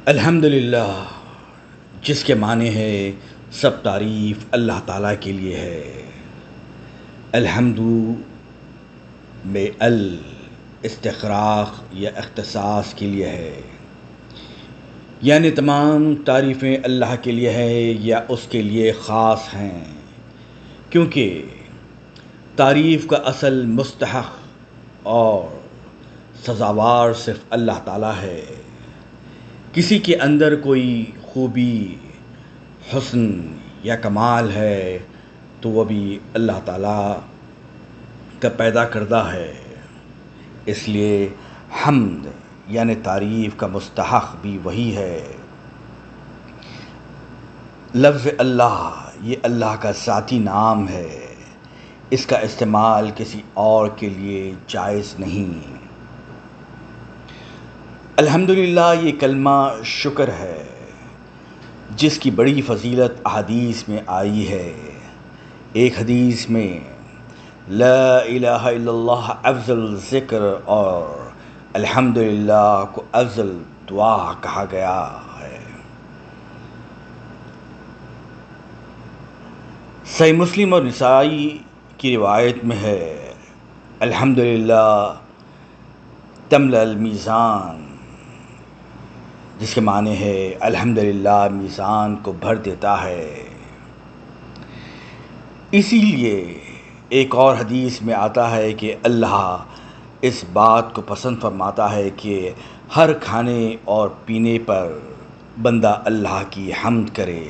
الحمدللہ، جس کے معنی ہے سب تعریف اللہ تعالیٰ کے لیے ہے۔ الحمد میں استغراق یا اختصاص کے لیے ہے، یعنی تمام تعریفیں اللہ کے لیے ہے یا اس کے لیے خاص ہیں، کیونکہ تعریف کا اصل مستحق اور سزاوار صرف اللہ تعالیٰ ہے۔ کسی کے اندر کوئی خوبی، حسن یا کمال ہے تو وہ بھی اللہ تعالیٰ کا پیدا کردہ ہے، اس لیے حمد یعنی تعریف کا مستحق بھی وہی ہے۔ لفظ اللہ یہ اللہ کا ذاتی نام ہے، اس کا استعمال کسی اور کے لیے جائز نہیں۔ الحمدللہ یہ کلمہ شکر ہے، جس کی بڑی فضیلت احادیث میں آئی ہے۔ ایک حدیث میں لا الہ الا اللہ افضل ذکر اور الحمدللہ کو افضل دعا کہا گیا ہے۔ صحیح مسلم اور نسائی کی روایت میں ہے الحمدللہ تملأ المیزان، جس کے معنی ہے الحمدللہ میزان کو بھر دیتا ہے۔ اسی لیے ایک اور حدیث میں آتا ہے کہ اللہ اس بات کو پسند فرماتا ہے کہ ہر کھانے اور پینے پر بندہ اللہ کی حمد کرے۔